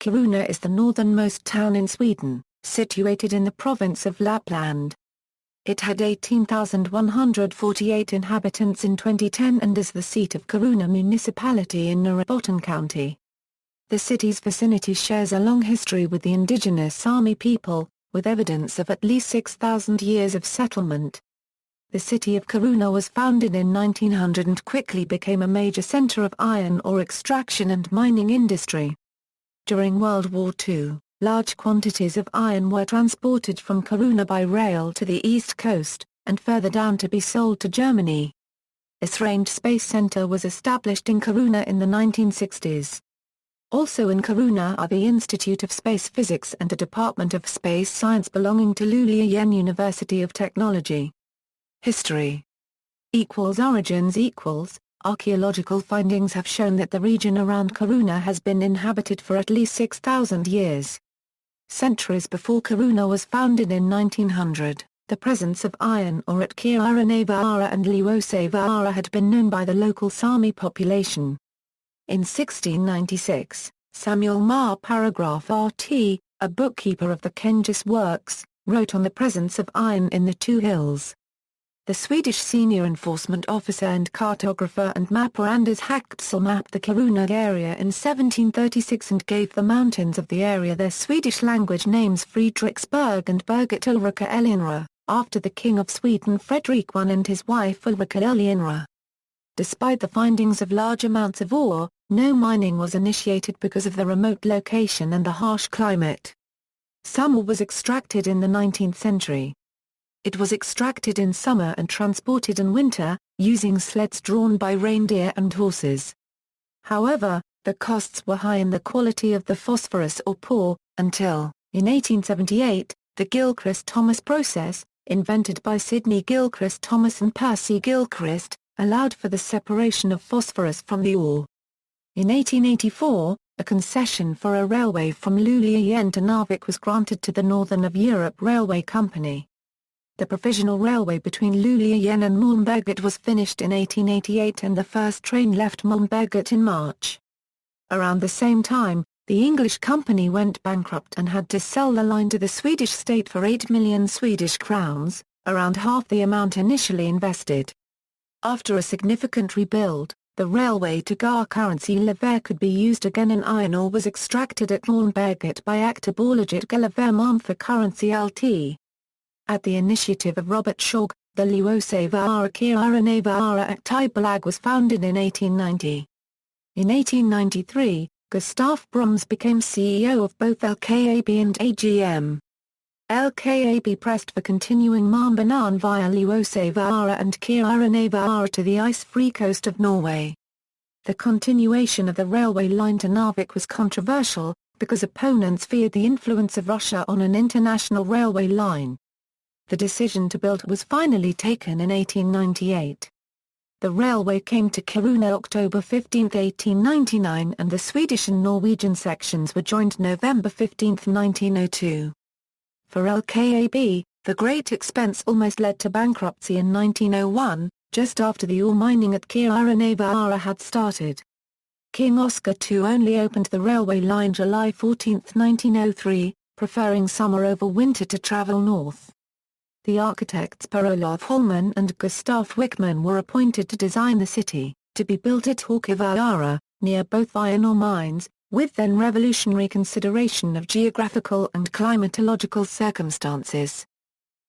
Kiruna is the northernmost town in Sweden, situated in the province of Lapland. It had 18,148 inhabitants in 2010 and is the seat of Kiruna Municipality in Norrbotten County. The city's vicinity shares a long history with the indigenous Sami people, with evidence of at least 6,000 years of settlement. The city of Kiruna was founded in 1900 and quickly became a major center of iron ore extraction and mining industry. During World War II, large quantities of iron were transported from Kiruna by rail to the east coast, and further down to be sold to Germany. A Esrange Space Center was established in Kiruna in the 1960s. Also in Kiruna are the Institute of Space Physics and a Department of Space Science belonging to Luleå University of Technology. History. Origins. Archaeological findings have shown that the region around Kiruna has been inhabited for at least 6,000 years. Centuries before Kiruna was founded in 1900, the presence of iron ore at Kiruna Vaara and Vaara had been known by the local Sami population. In 1696, Samuel Mar paragraph RT, a bookkeeper of the Kenges works, wrote on the presence of iron in the two hills. The Swedish senior enforcement officer and cartographer and mapper Anders Haktzel mapped the Kiruna area in 1736 and gave the mountains of the area their Swedish language names Fredriksberg and Berget Ulrika Eleonora, after the King of Sweden Fredrik I and his wife Ulrika Eleonora. Despite the findings of large amounts of ore, no mining was initiated because of the remote location and the harsh climate. Some ore was extracted in the 19th century. It was extracted in summer and transported in winter, using sleds drawn by reindeer and horses. However, the costs were high and the quality of the phosphorus ore poor, until, in 1878, the Gilchrist-Thomas process, invented by Sidney Gilchrist-Thomas and Percy Gilchrist, allowed for the separation of phosphorus from the ore. In 1884, a concession for a railway from Luleå to Narvik was granted to the Northern of Europe Railway Company. The provisional railway between Luleå and Malmberget was finished in 1888 and the first train left Malmberget in March. Around the same time, the English company went bankrupt and had to sell the line to the Swedish state for 8 million Swedish crowns, around half the amount initially invested. After a significant rebuild, the railway to Gar currency lever could be used again and iron ore was extracted at Malmberget by Aktiebolaget Gällivare Malm for currency LT. At the initiative of Robert Schorg, the Vaara Kiruna Vaara Aktiebolag was founded in 1890. In 1893, Gustav Broms became CEO of both LKAB and AGM. LKAB pressed for continuing Malmbanan via Vaara and Kiruna Vaara to the ice-free coast of Norway. The continuation of the railway line to Narvik was controversial, because opponents feared the influence of Russia on an international railway line. The decision to build was finally taken in 1898. The railway came to Kiruna October 15, 1899 and the Swedish and Norwegian sections were joined November 15, 1902. For LKAB, the great expense almost led to bankruptcy in 1901, just after the ore mining at Kiruna Vaara had started. King Oscar II only opened the railway line July 14, 1903, preferring summer over winter to travel north. The architects Per-Olof Holman and Gustaf Wickman were appointed to design the city, to be built at Hokivaara, near both iron ore mines, with then revolutionary consideration of geographical and climatological circumstances.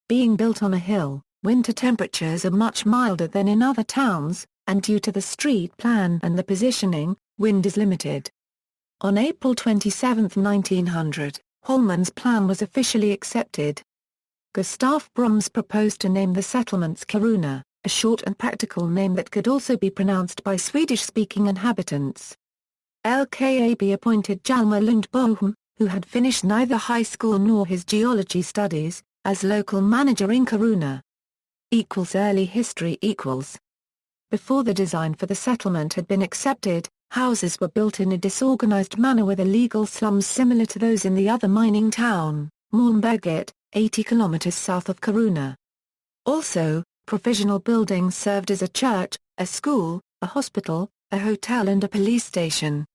Being built on a hill, winter temperatures are much milder than in other towns, and due to the street plan and the positioning, wind is limited. On April 27, 1900, Holman's plan was officially accepted. Gustav Broms proposed to name the settlements Kiruna, a short and practical name that could also be pronounced by Swedish-speaking inhabitants. LKAB appointed Hjalmar Lundbohm, who had finished neither high school nor his geology studies, as local manager in Kiruna. Early history. Before the design for the settlement had been accepted, houses were built in a disorganized manner with illegal slums similar to those in the other mining town, Malmberget, 80 kilometers south of Kiruna. Also, provisional buildings served as a church, a school, a hospital, a hotel and a police station.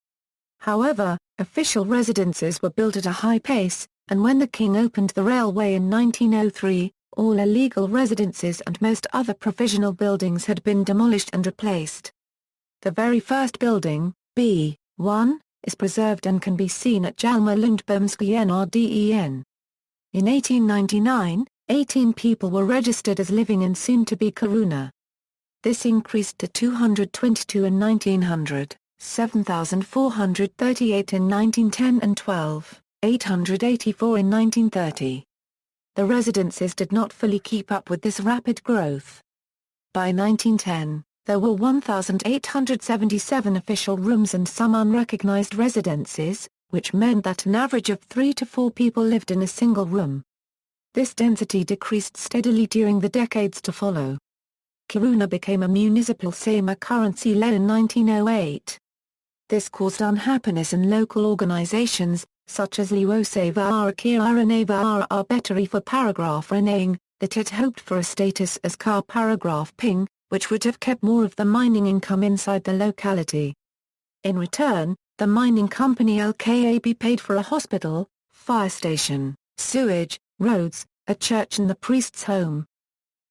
However, Official residences were built at a high pace, and when the king opened the railway in 1903, all illegal residences and most other provisional buildings had been demolished and replaced. The very first building, B1, is preserved and can be seen at Hjalmar Lundbomskajen Rden. In 1899, 18 people were registered as living in soon-to-be Kiruna. This increased to 222 in 1900, 7,438 in 1910 and 12,884 in 1930. The residences did not fully keep up with this rapid growth. By 1910, there were 1,877 official rooms and some unrecognized residences, which meant that an average of 3 to 4 people lived in a single room. This density decreased steadily during the decades to follow. Kiruna became a municipal Sami currency led in 1908. This caused unhappiness in local organizations, such as Liwosevara Kiranavara Arbeteri for paragraph renaying, that had hoped for a status as Ka paragraph ping, which would have kept more of the mining income inside the locality. In return, the mining company LKAB paid for a hospital, fire station, sewage, roads, a church and the priest's home.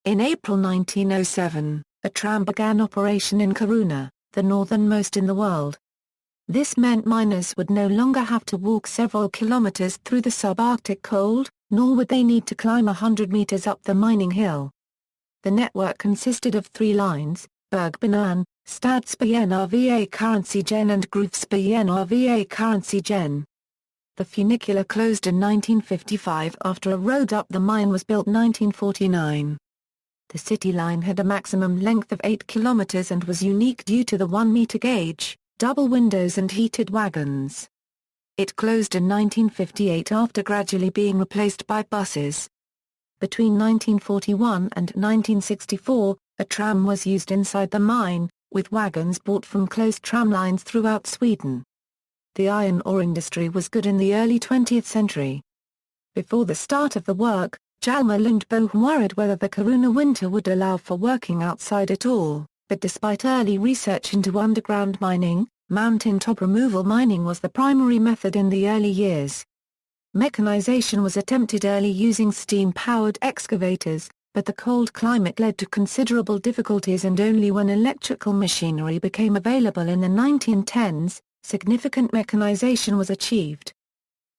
In April 1907, a tram began operation in Kiruna, the northernmost in the world. This meant miners would no longer have to walk several kilometers through the subarctic cold, nor would they need to climb 100 meters up the mining hill. The network consisted of 3 lines, Bergbanan, Stadsbanen RVA Currency Gen and Gruvsbanen RVA Currency Gen. The funicular closed in 1955 after a road up the mine was built 1949. The city line had a maximum length of 8 kilometers and was unique due to the 1-meter gauge, double windows and heated wagons. It closed in 1958 after gradually being replaced by buses. Between 1941 and 1964, a tram was used inside the mine, with wagons bought from closed tram lines throughout Sweden. The iron ore industry was good in the early 20th century. Before the start of the work, Hjalmar Lundbom worried whether the Kiruna winter would allow for working outside at all, but despite early research into underground mining, mountaintop removal mining was the primary method in the early years. Mechanization was attempted early using steam-powered excavators, but the cold climate led to considerable difficulties and only when electrical machinery became available in the 1910s, significant mechanization was achieved.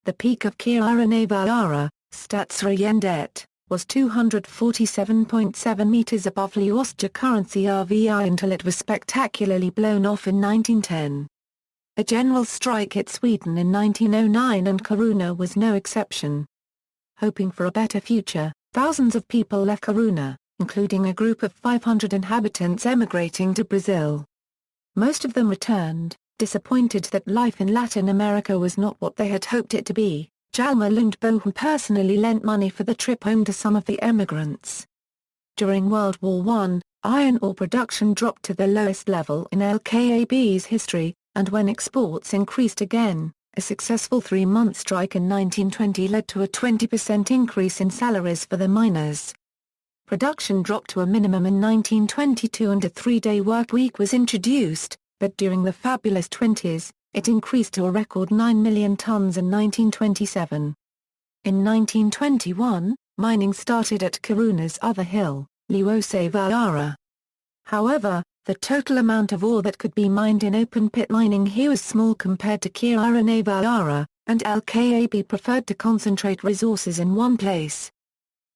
The peak of Kiranavara, Stadsrayendet, was 247.7 meters above Liwosja currency RVI until it was spectacularly blown off in 1910. A general strike hit Sweden in 1909 and Kiruna was no exception. Hoping for a better future, thousands of people left Kiruna, including a group of 500 inhabitants emigrating to Brazil. Most of them returned, disappointed that life in Latin America was not what they had hoped it to be. Hjalmar Lundbom personally lent money for the trip home to some of the emigrants. During World War I, iron ore production dropped to the lowest level in LKAB's history, and when exports increased again, a successful 3-month strike in 1920 led to a 20% increase in salaries for the miners. Production dropped to a minimum in 1922 and a 3-day work week was introduced, but during the fabulous 20s, it increased to a record 9 million tons in 1927. In 1921, mining started at Kiruna's other hill, Liwosevara. However, the total amount of ore that could be mined in open-pit mining here was small compared to Kiranavara, and LKAB preferred to concentrate resources in one place.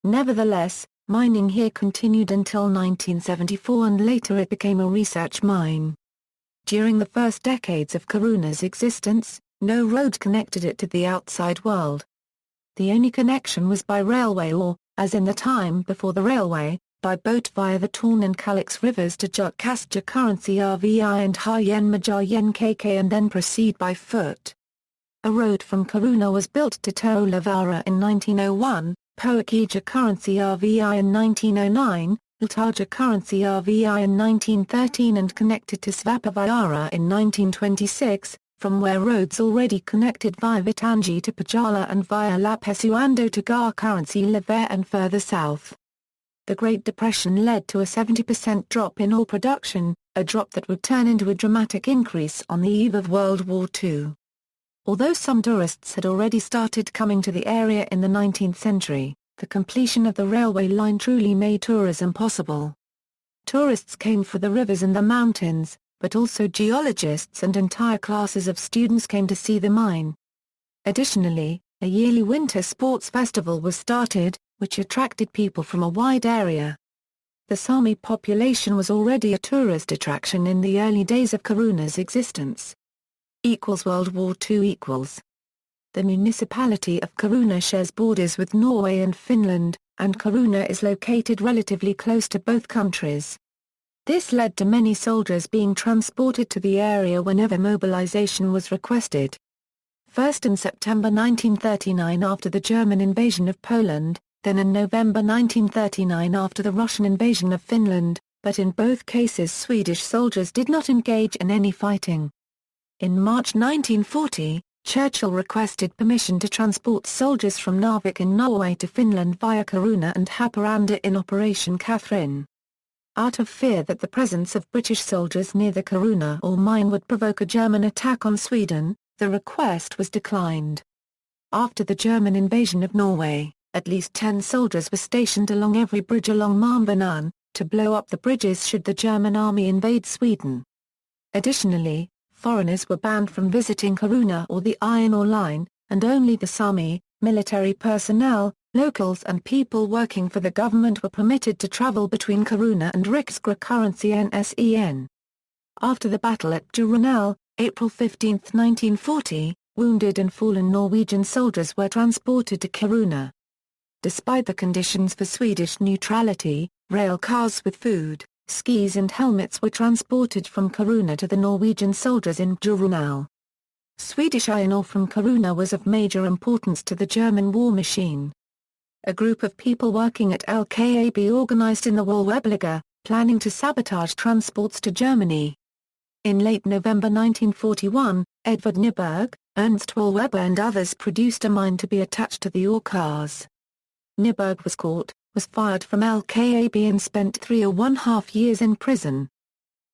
Nevertheless, mining here continued until 1974 and later it became a research mine. During the first decades of Kiruna's existence, no road connected it to the outside world. The only connection was by railway or, as in the time before the railway, by boat via the Torn and Kalix rivers to Jutkasja currency RVI and Hayen Majayen KK and then proceed by foot. A road from Kiruna was built to Tolavara in 1901, Poakija currency RVI in 1909, Ltaja currency RVI in 1913 and connected to Svappavaara in 1926, from where roads already connected via Vitangi to Pajala and via Lapesuando to Gar currency Lever and further south. The Great Depression led to a 70% drop in ore production, a drop that would turn into a dramatic increase on the eve of World War II. Although some tourists had already started coming to the area in the 19th century, the completion of the railway line truly made tourism possible. Tourists came for the rivers and the mountains, but also geologists and entire classes of students came to see the mine. Additionally, a yearly winter sports festival was started, which attracted people from a wide area. The Sami population was already a tourist attraction in the early days of Kiruna's existence. World War II. The municipality of Kiruna shares borders with Norway and Finland, and Kiruna is located relatively close to both countries. This led to many soldiers being transported to the area whenever mobilization was requested. First in September 1939 after the German invasion of Poland, then in November 1939 after the Russian invasion of Finland, but in both cases Swedish soldiers did not engage in any fighting. In March 1940, Churchill requested permission to transport soldiers from Narvik in Norway to Finland via Kiruna and Haparanda in Operation Catherine. Out of fear that the presence of British soldiers near the Kiruna ore mine would provoke a German attack on Sweden, the request was declined. After the German invasion of Norway, at least 10 soldiers were stationed along every bridge along Malmbanan, to blow up the bridges should the German army invade Sweden. Additionally, foreigners were banned from visiting Kiruna or the iron ore line, and only the Sami, military personnel, locals and people working for the government were permitted to travel between Kiruna and Riksgrå currency NSEN. After the battle at Jurunal, April 15, 1940, wounded and fallen Norwegian soldiers were transported to Kiruna. Despite the conditions for Swedish neutrality, rail cars with food, skis and helmets were transported from Kiruna to the Norwegian soldiers in Jurunal. Swedish iron ore from Kiruna was of major importance to the German war machine. A group of people working at LKAB organized in the Wollwebliga, planning to sabotage transports to Germany. In late November 1941, Edvard Nyberg, Ernst Wollweber and others produced a mine to be attached to the ore cars. Nyberg was caught, was fired from LKAB and spent 3.5 years in prison.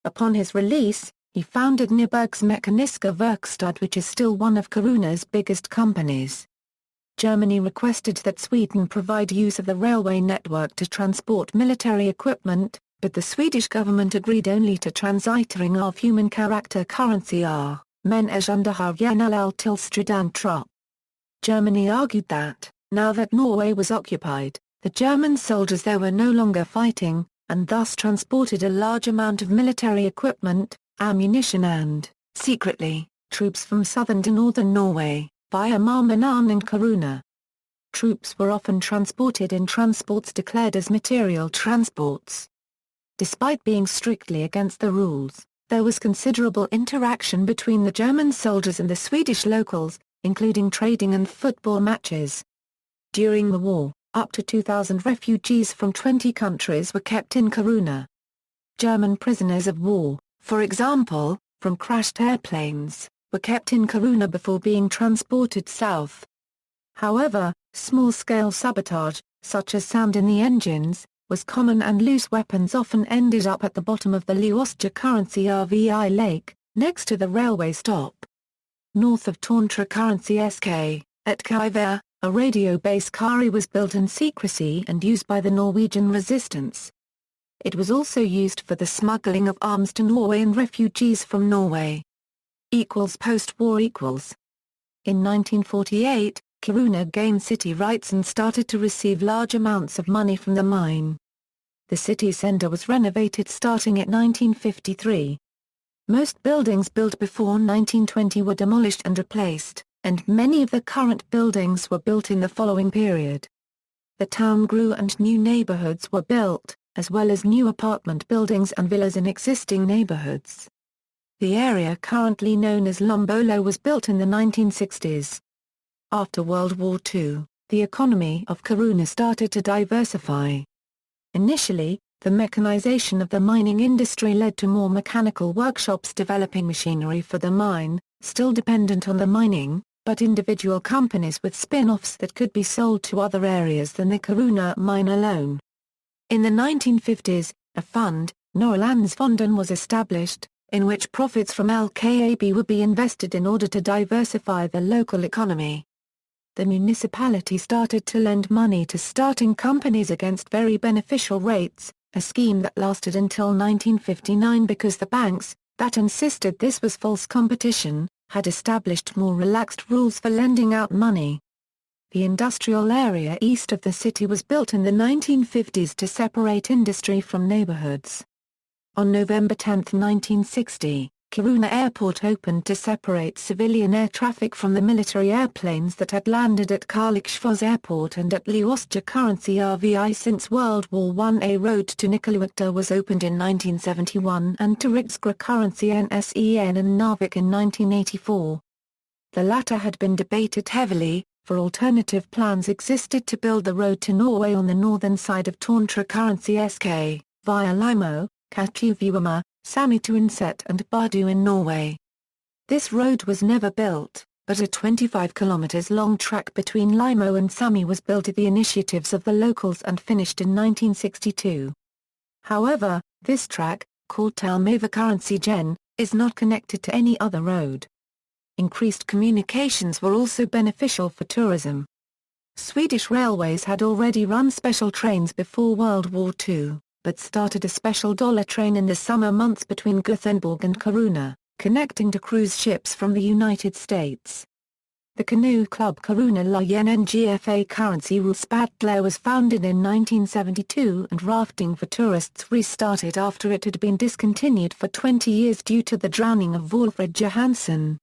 Upon his release, he founded Nyberg's Mekaniska Verkstad, which is still one of Kiruna's biggest companies. Germany requested that Sweden provide use of the railway network to transport military equipment, but the Swedish government agreed only to transitering av human character currency R, men är underhavjänal till stridan trupp. Germany argued that, now that Norway was occupied, the German soldiers there were no longer fighting, and thus transported a large amount of military equipment, ammunition and, secretly, troops from southern to northern Norway, via Malmbanan and Kiruna. Troops were often transported in transports declared as material transports. Despite being strictly against the rules, there was considerable interaction between the German soldiers and the Swedish locals, including trading and football matches. During the war, up to 2,000 refugees from 20 countries were kept in Kiruna. German prisoners of war, for example, from crashed airplanes, were kept in Kiruna before being transported south. However, small-scale sabotage, such as sand in the engines, was common and loose weapons often ended up at the bottom of the Liostja currency RVI lake, next to the railway stop. North of Tauntra currency SK, at Kaiver, a radio base Kari was built in secrecy and used by the Norwegian resistance. It was also used for the smuggling of arms to Norway and refugees from Norway. Post-war. In 1948, Kiruna gained city rights and started to receive large amounts of money from the mine. The city centre was renovated starting at 1953. Most buildings built before 1920 were demolished and replaced, and many of the current buildings were built in the following period. The town grew and new neighbourhoods were built, as well as new apartment buildings and villas in existing neighbourhoods. The area currently known as Lombolo was built in the 1960s. After World War II, the economy of Kiruna started to diversify. Initially, the mechanization of the mining industry led to more mechanical workshops developing machinery for the mine, still dependent on the mining, but individual companies with spin-offs that could be sold to other areas than the Kiruna mine alone. In the 1950s, a fund, Norrlandsfonden, was established, in which profits from LKAB would be invested in order to diversify the local economy. The municipality started to lend money to starting companies against very beneficial rates, a scheme that lasted until 1959 because the banks, that insisted this was false competition, had established more relaxed rules for lending out money. The industrial area east of the city was built in the 1950s to separate industry from neighborhoods. On November 10, 1960, Kiruna Airport opened to separate civilian air traffic from the military airplanes that had landed at Karlskrona Airport and at Liuostja Currency RVI since World War I. A road to Nikkaluokta was opened in 1971 and to Riksgrå Currency NSEN and Narvik in 1984. The latter had been debated heavily, for alternative plans existed to build the road to Norway on the northern side of Torntra Currency SK, via Limo, Katuvuma, Sami to Inset and Bardu in Norway. This road was never built, but a 25 km long track between Limo and Sami was built at the initiatives of the locals and finished in 1962. However, this track, called Talmava Currency Gen, is not connected to any other road. Increased communications were also beneficial for tourism. Swedish Railways had already run special trains before World War II, but started a special dollar train in the summer months between Gothenburg and Kiruna, connecting to cruise ships from the United States. The canoe club Kiruna Lyen NGFA Currency Ruspatler was founded in 1972 and rafting for tourists restarted after it had been discontinued for 20 years due to the drowning of Valfrid Johansson.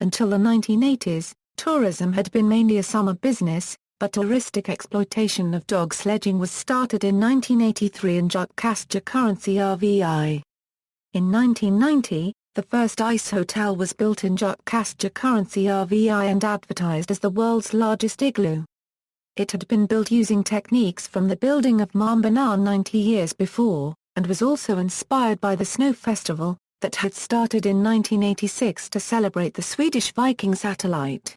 Until the 1980s, tourism had been mainly a summer business, but touristic exploitation of dog sledging was started in 1983 in Jukkasja Currency RVI. In 1990, the first ice hotel was built in Jukkasja Currency RVI and advertised as the world's largest igloo. It had been built using techniques from the building of Mambanar 90 years before, and was also inspired by the Snow Festival, that had started in 1986 to celebrate the Swedish Viking satellite.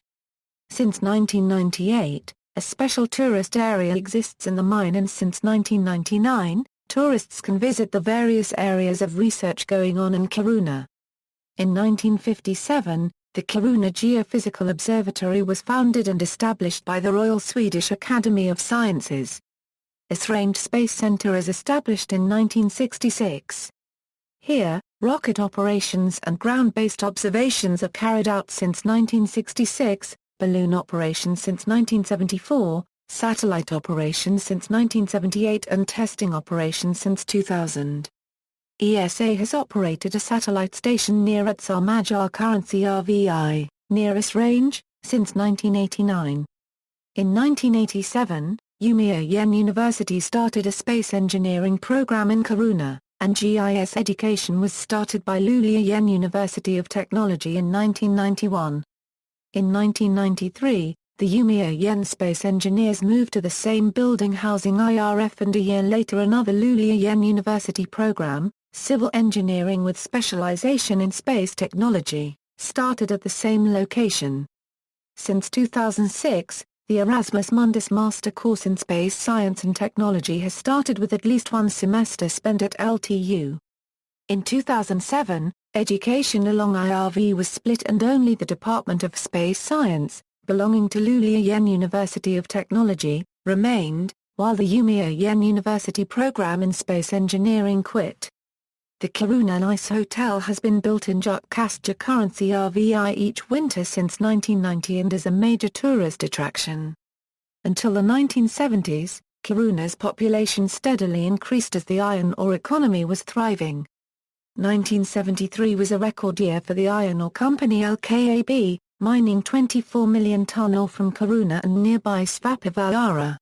Since 1998, a special tourist area exists in the mine and since 1999, tourists can visit the various areas of research going on in Kiruna. In 1957, the Kiruna Geophysical Observatory was founded and established by the Royal Swedish Academy of Sciences. Esrange Space Center is established in 1966. Here, rocket operations and ground-based observations are carried out since 1966, balloon operations since 1974, satellite operations since 1978 and testing operations since 2000. ESA has operated a satellite station near at Sarmajar Currency RVI, near Esrange, since 1989. In 1987, Umeå University started a space engineering program in Kiruna, and GIS education was started by Luleå University of Technology in 1991. In 1993, the Umeå space engineers moved to the same building housing IRF, and a year later another Luleå University program, civil engineering with specialization in space technology, started at the same location. Since 2006, the Erasmus Mundus Master Course in Space Science and Technology has started with at least one semester spent at LTU. In 2007, education along IRV was split and only the Department of Space Science, belonging to Luleå University of Technology, remained, while the Umeå University program in space engineering quit. The Kiruna Ice Hotel has been built in Jukkasja Currency RVI each winter since 1990 and is a major tourist attraction. Until the 1970s, Kiruna's population steadily increased as the iron ore economy was thriving. 1973 was a record year for the iron ore company LKAB, mining 24 million ton ore from Kiruna and nearby Svappavaara.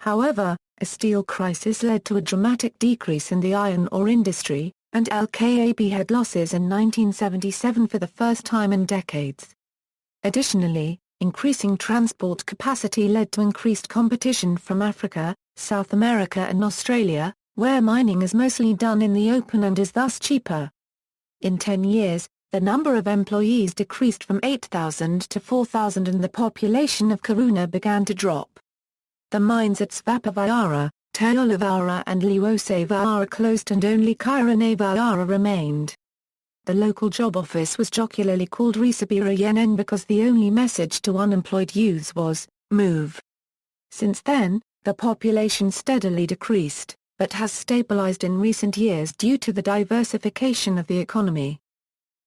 However, a steel crisis led to a dramatic decrease in the iron ore industry, and LKAB had losses in 1977 for the first time in decades. Additionally, increasing transport capacity led to increased competition from Africa, South America and Australia, where mining is mostly done in the open and is thus cheaper. In 10 years, the number of employees decreased from 8,000 to 4,000 and the population of Kiruna began to drop. The mines at Svappavaara, Terjolavaara and Liuosavaara closed and only Kirunavaara remained. the local job office was jocularly called Risabira because the only message to unemployed youths was, "Move." Since then, the population steadily decreased, but has stabilized in recent years due to the diversification of the economy.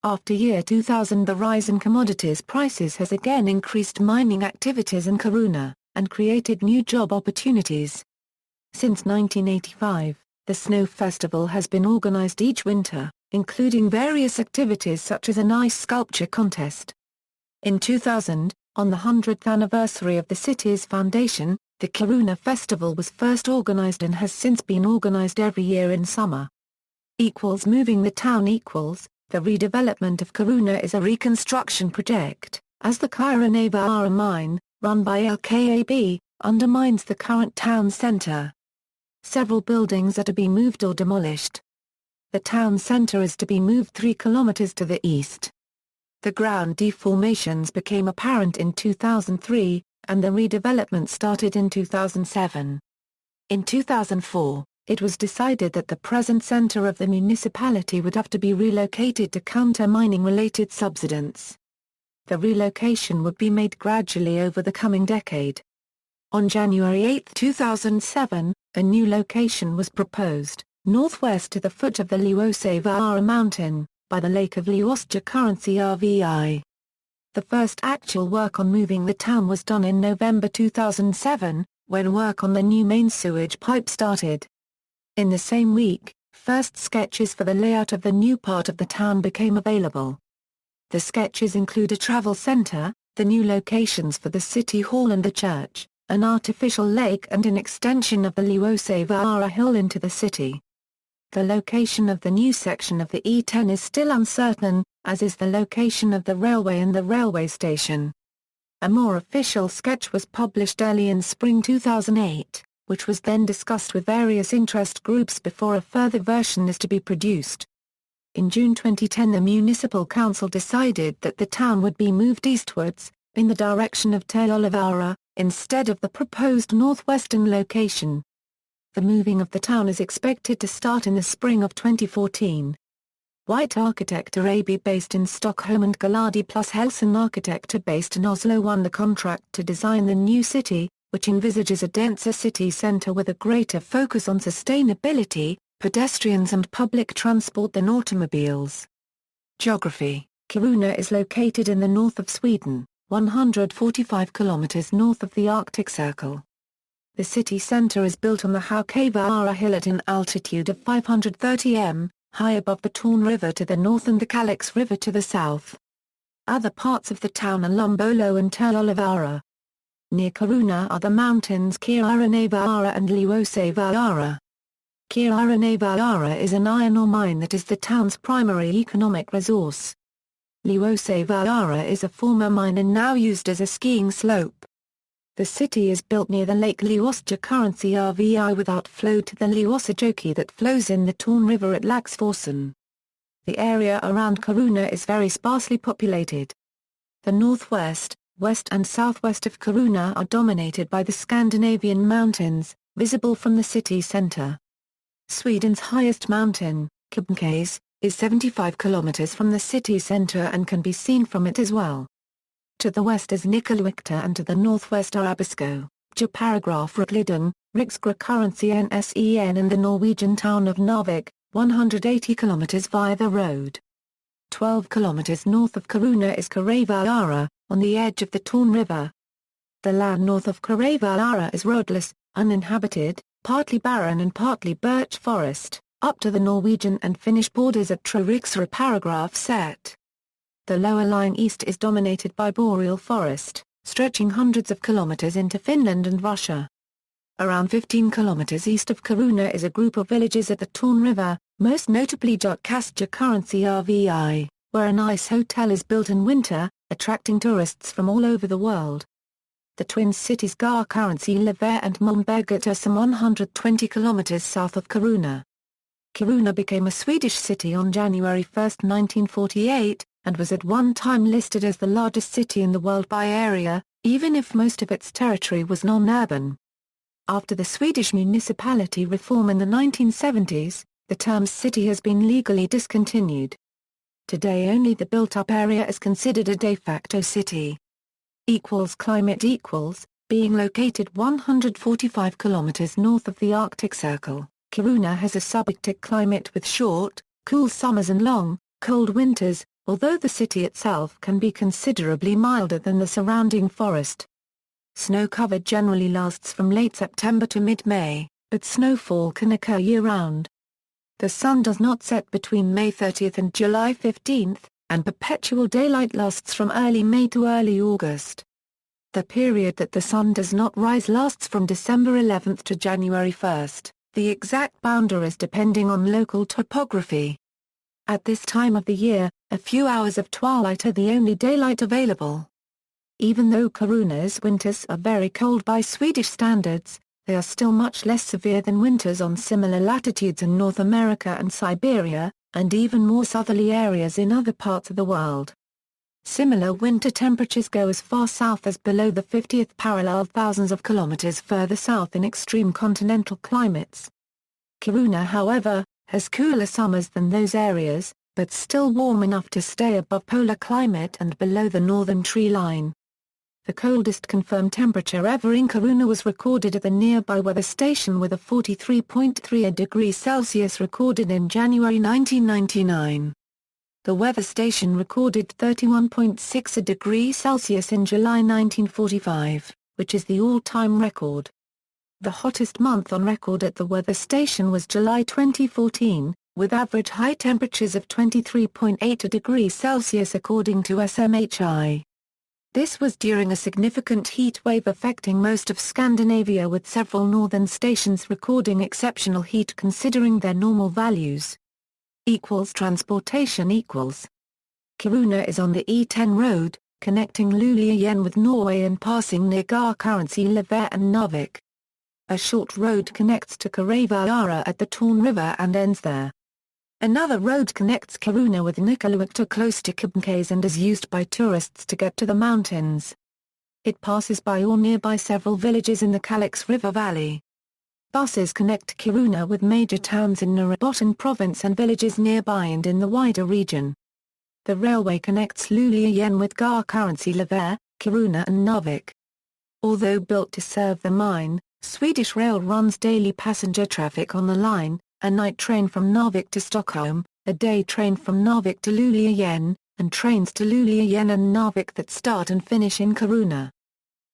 After year 2000, the rise in commodities prices has again increased mining activities in Kiruna, and created new job opportunities. Since 1985, the Snow Festival has been organized each winter, including various activities such as an ice sculpture contest. In 2000, on the 100th anniversary of the city's foundation, the Kiruna Festival was first organized and has since been organized every year in summer. Moving the town the redevelopment of Kiruna is a reconstruction project, as the Kiruna mine, run by LKAB, undermines the current town center. Several buildings are to be moved or demolished. The town center is to be moved 3 kilometers to the east. The ground deformations became apparent in 2003, and the redevelopment started in 2007. In 2004, it was decided that the present center of the municipality would have to be relocated to counter mining-related subsidence. The relocation would be made gradually over the coming decade. On January 8, 2007, a new location was proposed, northwest to the foot of the Liuosevara mountain, by the lake of Liuosja currency RVI. The first actual work on moving the town was done in November 2007, when work on the new main sewage pipe started. In the same week, first sketches for the layout of the new part of the town became available. The sketches include a travel center, the new locations for the city hall and the church, an artificial lake and an extension of the Liuosevara hill into the city. The location of the new section of the E10 is still uncertain, as is the location of the railway and the railway station. A more official sketch was published early in spring 2008, which was then discussed with various interest groups before a further version is to be produced. In June 2010, the municipal council decided that the town would be moved eastwards, in the direction of Te Olivara, instead of the proposed northwestern location. The moving of the town is expected to start in the spring of 2014. White Architecture AB based in Stockholm and Gallardi plus Helsen Architecture based in Oslo won the contract to design the new city, which envisages a denser city centre with a greater focus on sustainability, pedestrians and public transport than automobiles. Geography: Kiruna is located in the north of Sweden, 145 kilometers north of the Arctic Circle. The city centre is built on the Haukavara hill at an altitude of 530 m, high above the Torn River to the north and the Kalix River to the south. Other parts of the town are Lombolo and Te Olivara. Near Kiruna are the mountains Kirunavara and Liuosevara. Kirunavara is an iron ore mine that is the town's primary economic resource. Liuosevara is a former mine and now used as a skiing slope. The city is built near the Lake Liuosja currency RVI without flow to the Liuosajoki that flows in the Torn River at Laxforsen. The area around Kiruna is very sparsely populated. The northwest, west and southwest of Kiruna are dominated by the Scandinavian mountains, visible from the city centre. Sweden's highest mountain, Kebnekaise, is 75 kilometers from the city centre and can be seen from it as well. To the west is Nikkaluokta and to the northwest are Abisko, Japaragraph Rukliden, Riksgra currency NSEN and the Norwegian town of Narvik, 180 kilometers via the road. 12 kilometers north of Kiruna is Karavala, on the edge of the Torn River. The land north of Karavala is roadless, uninhabited, partly barren and partly birch forest, up to the Norwegian and Finnish borders at Treriksra paragraph set. The lower lying east is dominated by boreal forest, stretching hundreds of kilometers into Finland and Russia. Around 15 kilometers east of Kiruna is a group of villages at the Torn River, most notably Jukkasja currency RVI, where an ice hotel is built in winter, attracting tourists from all over the world. The twin cities Gar currency Lever and Malmberget are some 120 kilometers south of Kiruna. Kiruna became a Swedish city on January 1, 1948, and was at one time listed as the largest city in the world by area, even if most of its territory was non-urban. After the Swedish municipality reform in the 1970s, the term city has been legally discontinued. Today only the built-up area is considered a de facto city. Climate being located 145 kilometers north of the Arctic Circle, Kiruna has a subarctic climate with short, cool summers and long, cold winters, although the city itself can be considerably milder than the surrounding forest. Snow cover generally lasts from late September to mid-May, but snowfall can occur year-round. The sun does not set between May 30 and July 15, and perpetual daylight lasts from early May to early August. The period that the sun does not rise lasts from December 11 to January 1, the exact boundaries depending on local topography. At this time of the year, a few hours of twilight are the only daylight available. Even though Kiruna's winters are very cold by Swedish standards, they are still much less severe than winters on similar latitudes in North America and Siberia, and even more southerly areas in other parts of the world. Similar winter temperatures go as far south as below the 50th parallel, thousands of kilometers further south in extreme continental climates. Kiruna, however, has cooler summers than those areas, but still warm enough to stay above polar climate and below the northern tree line. The coldest confirmed temperature ever in Kiruna was recorded at the nearby weather station with a 43.3 degrees Celsius recorded in January 1999. The weather station recorded 31.6 degrees Celsius in July 1945, which is the all-time record. The hottest month on record at the weather station was July 2014, with average high temperatures of 23.8 degrees Celsius according to SMHI. This was during a significant heat wave affecting most of Scandinavia, with several northern stations recording exceptional heat considering their normal values. Transportation Kiruna is on the E10 road, connecting Luleå with Norway and passing near Garkarensi-Levair and Narvik. A short road connects to Karaviara at the Torn River and ends there. Another road connects Kiruna with Nikkaluokta close to Kebnekaise and is used by tourists to get to the mountains. It passes by or nearby several villages in the Kalix River Valley. Buses connect Kiruna with major towns in Norrbotten province and villages nearby and in the wider region. The railway connects Luleå with Garkarensi-Levair, Kiruna and Narvik. Although built to serve the mine, Swedish Rail runs daily passenger traffic on the line, a night train from Narvik to Stockholm, a day train from Narvik to Luleå, and trains to Luleå and Narvik that start and finish in Kiruna.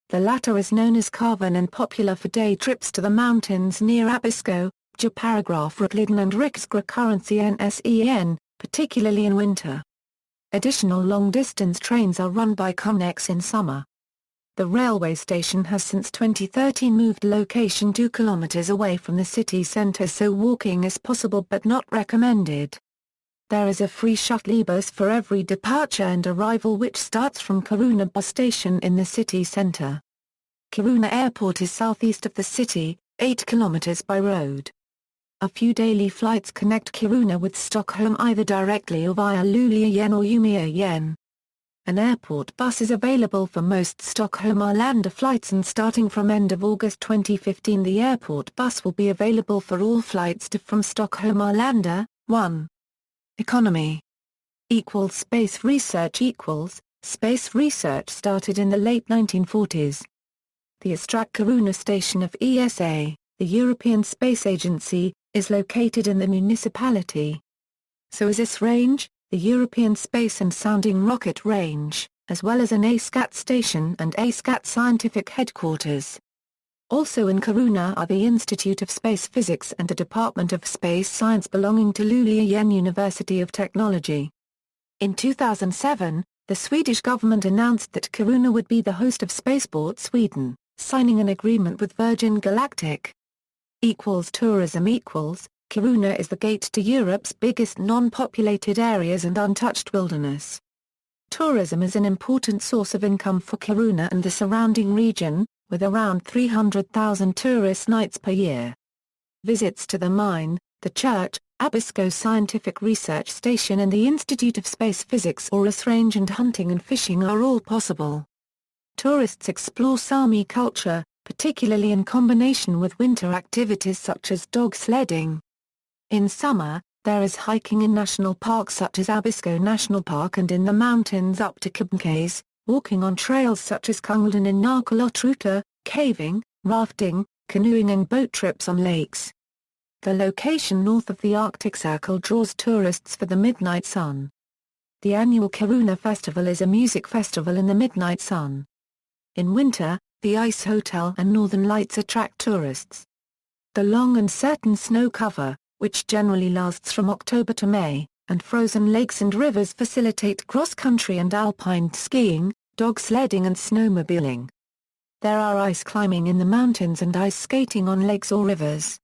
The latter is known as Karvan and popular for day trips to the mountains near Abisko, Japaragrafrakliden and Riksgräkarensi-Nsen, particularly in winter. Additional long-distance trains are run by Comnex in summer. The railway station has since 2013 moved location 2 kilometers away from the city centre, so walking is possible but not recommended. There is a free shuttle bus for every departure and arrival which starts from Kiruna bus station in the city centre. Kiruna Airport is southeast of the city, 8 kilometers by road. A few daily flights connect Kiruna with Stockholm either directly or via Luleå or Umeå. An airport bus is available for most Stockholm-Arlanda flights, and starting from end of August 2015 the airport bus will be available for all flights to from Stockholm-Arlanda. 1. Economy Space research Space research started in the late 1940s. The Astrak Kiruna station of ESA, the European Space Agency, is located in the municipality. So is Esrange, the European Space and Sounding Rocket Range, as well as an ASCAT station and ASCAT scientific headquarters. Also in Kiruna are the Institute of Space Physics and the Department of Space Science belonging to Luleå University of Technology. In 2007, the Swedish government announced that Kiruna would be the host of Spaceport Sweden, signing an agreement with Virgin Galactic. Tourism Kiruna is the gate to Europe's biggest non-populated areas and untouched wilderness. Tourism is an important source of income for Kiruna and the surrounding region, with around 300,000 tourist nights per year. Visits to the mine, the church, Abisko Scientific Research Station and the Institute of Space Physics or Esrange, and hunting and fishing are all possible. Tourists explore Sami culture, particularly in combination with winter activities such as dog sledding. In summer, There is hiking in national parks such as Abisko National Park and in the mountains up to Kebnekaise, walking on trails such as Kungälden and Narkalotruta, caving, rafting, canoeing and boat trips on lakes. The location north of the Arctic Circle draws tourists for the Midnight Sun. The annual Kiruna Festival is a music festival in the Midnight Sun. In winter, the Ice Hotel and Northern Lights attract tourists. The long and certain snow cover, which generally lasts from October to May, and frozen lakes and rivers facilitate cross-country and alpine skiing, dog sledding and snowmobiling. There are ice climbing in the mountains and ice skating on lakes or rivers.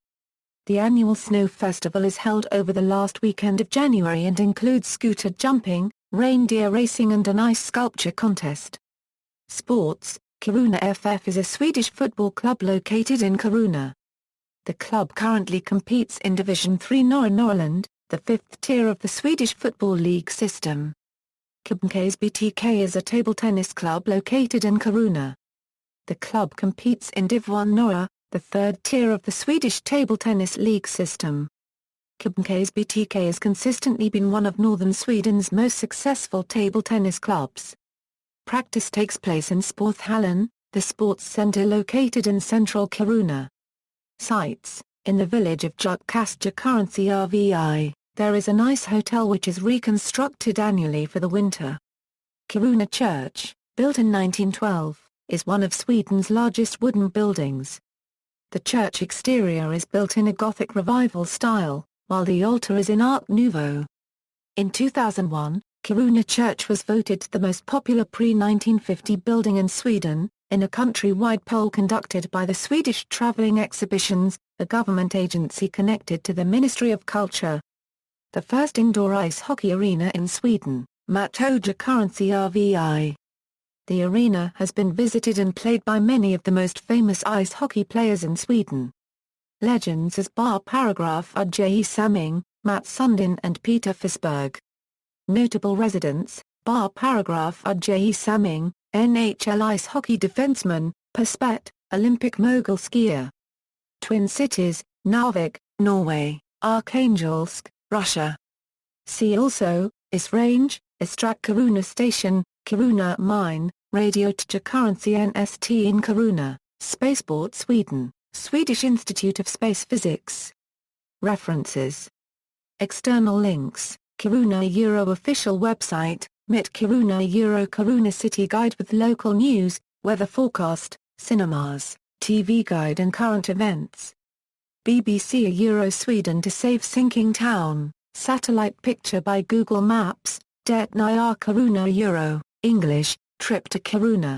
The annual Snow Festival is held over the last weekend of January and includes scooter jumping, reindeer racing and an ice sculpture contest. Sports: Kiruna FF is a Swedish football club located in Kiruna. The club currently competes in Division 3 Norra Norrland, the fifth tier of the Swedish Football League system. Kebnekaise BTK is a table tennis club located in Kiruna. The club competes in Div 1 Norra, the third tier of the Swedish table tennis league system. Kebnekaise BTK has consistently been one of northern Sweden's most successful table tennis clubs. Practice takes place in Sporthallen, the sports center located in central Kiruna. Sites: in the village of Jukkasjärvi RVI, there is an ice hotel which is reconstructed annually for the winter. Kiruna Church, built in 1912, is one of Sweden's largest wooden buildings. The church exterior is built in a Gothic Revival style, while the altar is in Art Nouveau. In 2001, Kiruna Church was voted the most popular pre-1950 building in Sweden, in a country-wide poll conducted by the Swedish Travelling Exhibitions, a government agency connected to the Ministry of Culture. The first indoor ice hockey arena in Sweden, Mountaintop RVI. The arena has been visited and played by many of the most famous ice hockey players in Sweden. Legends as Bar Paragraph J. Samming, Mats Sundin and Peter Forsberg. Notable residents: Bar Paragraph J. Samming, NHL ice hockey defenseman, Perspet, Olympic mogul skier. Twin cities: Narvik, Norway, Arkhangelsk, Russia. See also: Isrange, Istrak Kiruna Station, Kiruna Mine, Radio Tjecurrency NST in Kiruna, Spaceport Sweden, Swedish Institute of Space Physics. References. External links: Kiruna Euro official website, MIT Kiruna Euro Kiruna City Guide with local news, weather forecast, cinemas, TV guide and current events. BBC Euro Sweden to save sinking town, satellite picture by Google Maps, Det nya Kiruna Euro, English, trip to Kiruna.